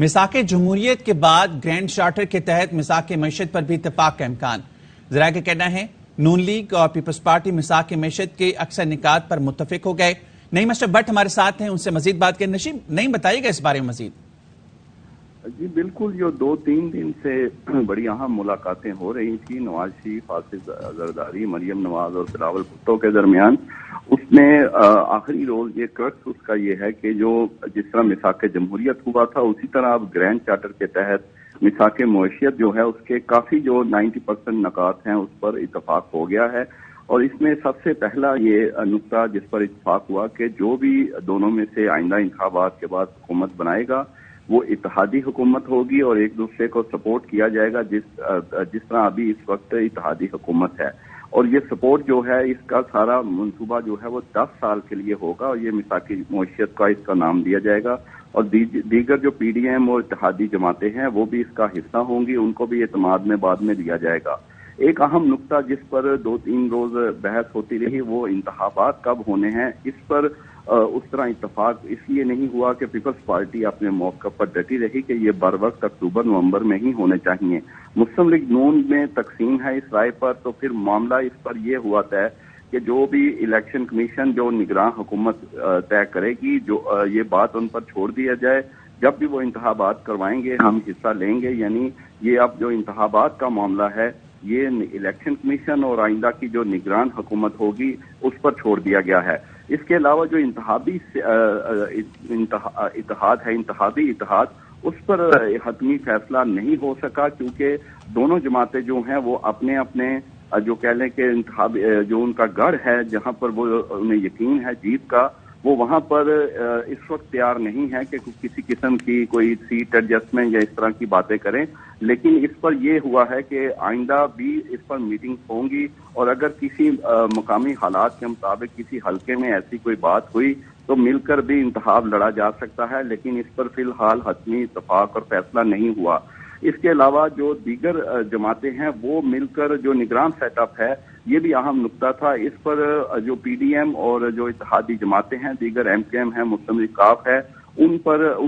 میثاق جمہوریت کے بعد گرینڈ چارٹر کے تحت میثاق معیشت پر بھی اتفاق کا امکان۔ ذرائع کا کہنا ہے نون لیگ اور پیپلز پارٹی میثاق معیشت کے اکثر نکات پر متفق ہو گئے۔ نعیم اشرف بٹ ہمارے ساتھ ہیں، ان سے مزید بات کریں۔ نعیم بتائیے گا اس بارے میں مزید؟ جی بالکل، جو 2-3 دن سے بڑی اہم ملاقاتیں ہو رہی تھی نواز شریف، آصف زرداری، مریم نواز اور بلاول بھٹو کے درمیان، اس میں آخری رول یہ کرکس اس کا یہ ہے کہ جو جس طرح میثاق جمہوریت ہوا تھا اسی طرح اب گرینڈ چارٹر کے تحت میثاق معیشت جو ہے اس کے کافی جو 90% نکات ہیں اس پر اتفاق ہو گیا ہے۔ اور اس میں سب سے پہلا یہ نقطہ جس پر اتفاق ہوا کہ جو بھی دونوں میں سے آئندہ انتخابات کے بعد حکومت بنائے گا وہ اتحادی حکومت ہوگی اور ایک دوسرے کو سپورٹ کیا جائے گا جس طرح ابھی اس وقت اتحادی حکومت ہے۔ اور یہ سپورٹ جو ہے اس کا سارا منصوبہ جو ہے وہ 10 سال کے لیے ہوگا اور یہ میثاق معیشت کا اس کا نام دیا جائے گا۔ اور دیگر جو پی ڈی ایم اور اتحادی جماعتیں ہیں وہ بھی اس کا حصہ ہوں گی، ان کو بھی اعتماد میں بعد میں دیا جائے گا۔ ایک اہم نقطہ جس پر 2-3 روز بحث ہوتی رہی وہ انتخابات کب ہونے ہیں۔ اس پر اس طرح اتفاق اس لیے نہیں ہوا کہ پیپلز پارٹی اپنے موقع پر ڈٹی رہی کہ یہ بر وقت اکتوبر-نومبر میں ہی ہونے چاہیے۔ مسلم لیگ نون میں تقسیم ہے اس رائے پر، تو پھر معاملہ اس پر یہ ہوا طے کہ جو بھی الیکشن کمیشن جو نگراں حکومت طے کرے گی جو یہ بات ان پر چھوڑ دیا جائے، جب بھی وہ انتخابات کروائیں گے ہم حصہ لیں گے۔ یعنی یہ اب جو انتخابات کا معاملہ ہے یہ الیکشن کمیشن اور آئندہ کی جو نگران حکومت ہوگی اس پر چھوڑ دیا گیا ہے۔ اس کے علاوہ جو انتخابی اتحاد اس پر حتمی فیصلہ نہیں ہو سکا کیونکہ دونوں جماعتیں جو ہیں وہ اپنے اپنے جو کہہ لیں کہ جو ان کا گڑھ ہے جہاں پر وہ انہیں یقین ہے جیت کا، وہ وہاں پر اس وقت تیار نہیں ہے کہ کسی قسم کی کوئی سیٹ ایڈجسٹمنٹ یا اس طرح کی باتیں کریں۔ لیکن اس پر یہ ہوا ہے کہ آئندہ بھی اس پر میٹنگ ہوں گی اور اگر کسی مقامی حالات کے مطابق کسی حلقے میں ایسی کوئی بات ہوئی تو مل کر بھی انتخاب لڑا جا سکتا ہے، لیکن اس پر فی الحال حتمی اتفاق اور فیصلہ نہیں ہوا۔ اس کے علاوہ جو دیگر جماعتیں ہیں وہ مل کر جو نگران سیٹ اپ ہے یہ بھی اہم نقطہ تھا۔ اس پر جو پی ڈی ایم اور جو اتحادی جماعتیں ہیں، دیگر ایم کے ایم ہیں، مسلم لیگ کاف ہے، ان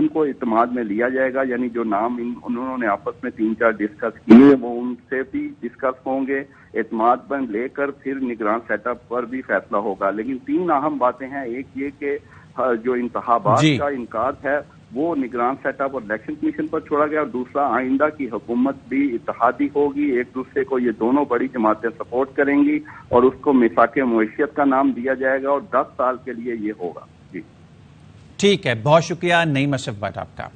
کو اعتماد میں لیا جائے گا۔ یعنی جو نام انہوں نے آپس میں 3-4 ڈسکس کیے وہ ان سے بھی ڈسکس ہوں گے، اعتماد میں لے کر پھر نگران سیٹ اپ پر بھی فیصلہ ہوگا۔ لیکن 3 اہم باتیں ہیں، ایک یہ کہ جو انتخابات کا انعقاد ہے وہ نگران سیٹ اپ اور الیکشن کمیشن پر چھوڑا گیا، اور دوسرا آئندہ کی حکومت بھی اتحادی ہوگی، ایک دوسرے کو یہ دونوں بڑی جماعتیں سپورٹ کریں گی اور اس کو میثاق معیشت کا نام دیا جائے گا اور 10 سال کے لیے یہ ہوگا۔ جی ٹھیک ہے، بہت شکریہ نعیم اشرف بٹ آپ کا۔